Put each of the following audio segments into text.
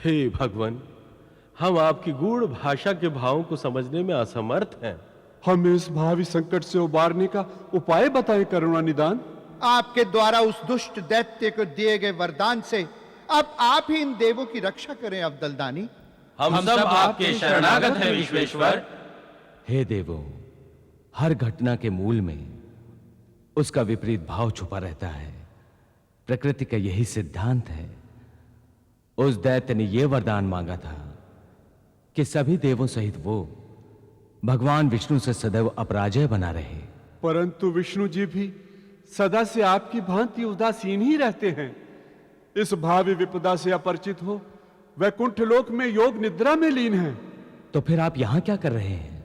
हे भगवान, हम आपकी गूढ़ भाषा के भावों को समझने में असमर्थ हैं। हमें इस भावी संकट से उबारने का उपाय बताएं करुणा निदान। आपके द्वारा उस दुष्ट दैत्य को दिए गए वरदान से अब आप ही इन देवों की रक्षा करें अब्दलदानी। हम सब आपके शरणागत हैं विश्वेश्वर। हे देवों, हर घटना के मूल में उसका विपरीत भाव छुपा रहता है। प्रकृति का यही सिद्धांत है। उस दैत्य ने यह वरदान मांगा था कि सभी देवों सहित वो भगवान विष्णु से सदैव अपराजय बना रहे। परंतु विष्णु जी भी सदा से आपकी भांति उदासीन ही रहते हैं। इस भावी विपदा से अपरिचित हो वैकुंठ लोक में योग निद्रा में लीन हैं। तो फिर आप यहां क्या कर रहे हैं?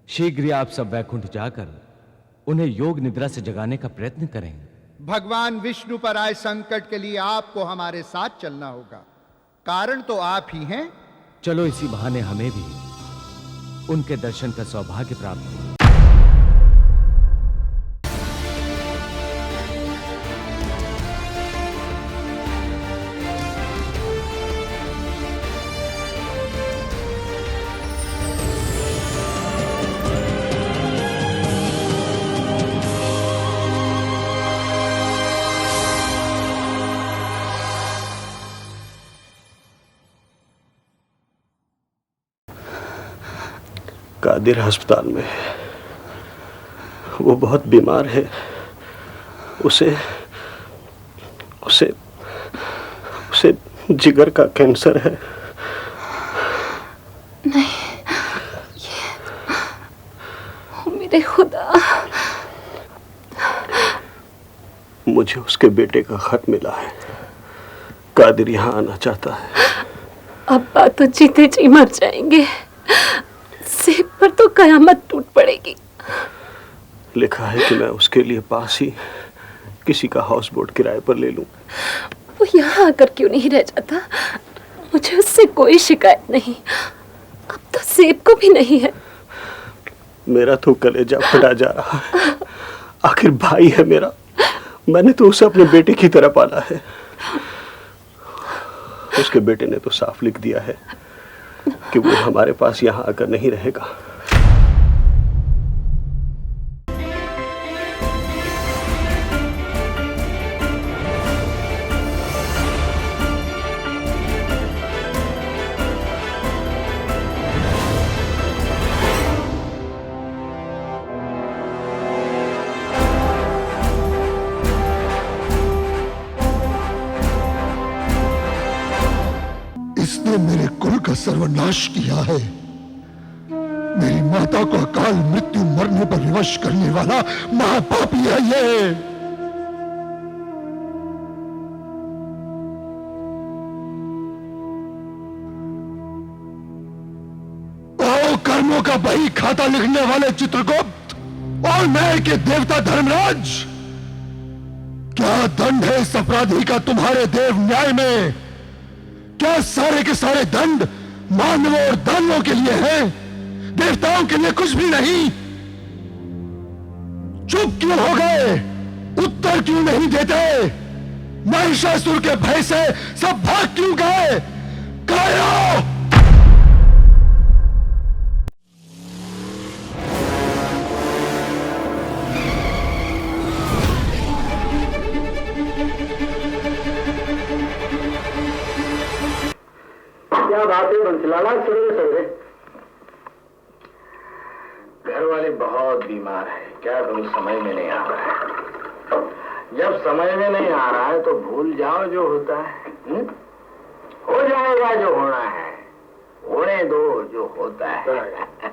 शीघ्र ही आप सब वैकुंठ जाकर उन्हें योग निद्रा से जगाने का प्रयत्न करें। भगवान विष्णु पर आए संकट के लिए आपको हमारे साथ चलना होगा। कारण तो आप ही हैं। चलो, इसी बहाने हमें भी उनके दर्शन का सौभाग्य प्राप्त हो। कादिर अस्पताल में है। वो बहुत बीमार है। उसे उसे उसे जिगर का कैंसर है। नहीं, ये मेरे खुदा। मुझे उसके बेटे का खत मिला है। कादिर यहाँ आना चाहता है। अब्बा तो जीते जी मर जाएंगे। सेब पर तो कयामत टूट पड़ेगी। लिखा है कि मैं उसके लिए पास ही किसी का हाउस बोट किराए पर ले लूं। वो यहाँ आकर क्यों नहीं रह जाता? मुझे उससे कोई शिकायत नहीं। अब तो सेब को भी नहीं है। मेरा तो कलेजा फटा जा रहा है। आखिर भाई है मेरा। मैंने तो उसे अपने बेटे की तरह पाला है। उसके बेटे ने तो साफ लिख दिया है कि वो हमारे पास यहाँ आकर नहीं रहेगा। इसने मेरे कुल का सर्वनाश किया है। मेरी माता को अकाल मृत्यु मरने पर विवश करने वाला महापापी है ये। ओ कर्मों का बही खाता लिखने वाले चित्रगुप्त और न्याय के देवता धर्मराज, क्या दंड है इस अपराधी का तुम्हारे देव न्याय में? क्या सारे के सारे दंड मानवों और दानवों के लिए हैं, देवताओं के लिए कुछ भी नहीं? चुप क्यों हो गए? उत्तर क्यों नहीं देते? महिषासुर के भय से सब भाग क्यों गए? कायो! क्या बात है बंसीलाल, सवेरे सवेरे? घर वाले बहुत बीमार है। क्या करूं, समय में नहीं आ रहा है। जब समय में नहीं आ रहा है तो भूल जाओ जो होता है। हो जाएगा जो होना है, होने दो जो होता है।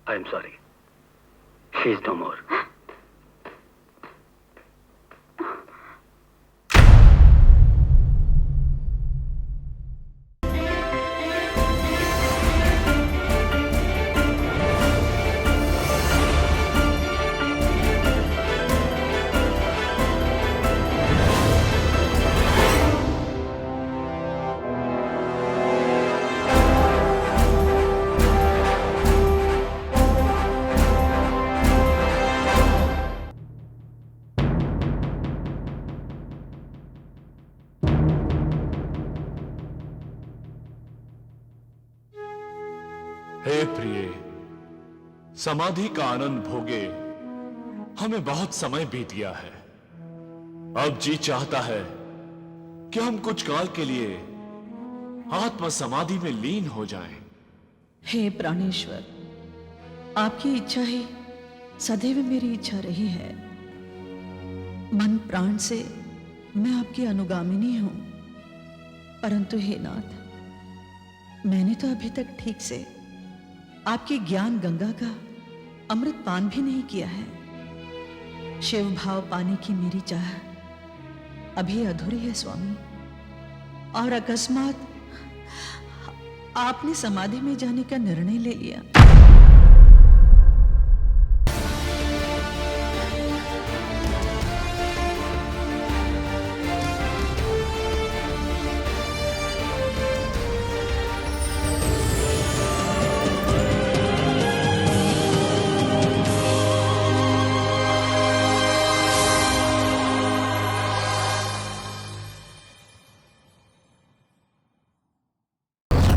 I am sorry. She is no more. हे प्रिय, समाधि का आनंद भोगे हमें बहुत समय बीत गया है। अब जी चाहता है कि हम कुछ काल के लिए आत्म समाधि में लीन हो जाएं। हे प्राणेश्वर, आपकी इच्छा ही सदैव मेरी इच्छा रही है। मन प्राण से मैं आपकी अनुगामिनी हूं, परंतु हे नाथ, मैंने तो अभी तक ठीक से आपकी ज्ञान गंगा का अमृत पान भी नहीं किया है। शिव भाव पाने की मेरी चाह अभी अधूरी है स्वामी, और अकस्मात आपने समाधि में जाने का निर्णय ले लिया।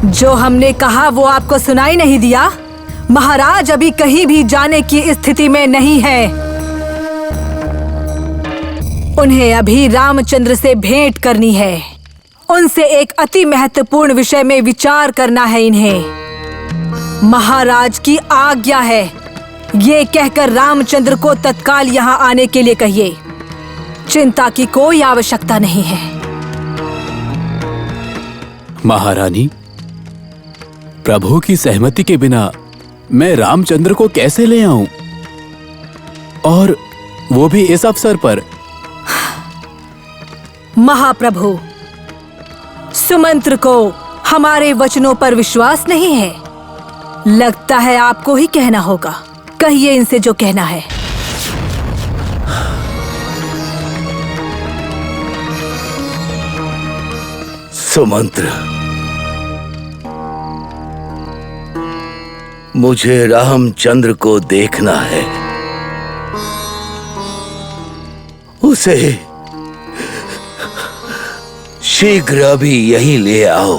जो हमने कहा वो आपको सुनाई नहीं दिया? महाराज अभी कहीं भी जाने की स्थिति में नहीं है। उन्हें अभी रामचंद्र से भेंट करनी है। उनसे एक अति महत्वपूर्ण विषय में विचार करना है इन्हें। महाराज की आज्ञा है। ये कहकर रामचंद्र को तत्काल यहाँ आने के लिए कहिए। चिंता की कोई आवश्यकता नहीं है। महारानी, प्रभु की सहमति के बिना मैं रामचंद्र को कैसे ले आऊं? और वो भी इस अवसर पर। महाप्रभु, सुमंत्र को हमारे वचनों पर विश्वास नहीं है। लगता है आपको ही कहना होगा। कहिए इनसे जो कहना है। सुमंत्र, मुझे रामचंद्र को देखना है। उसे शीघ्र अभी यहीं ले आओ।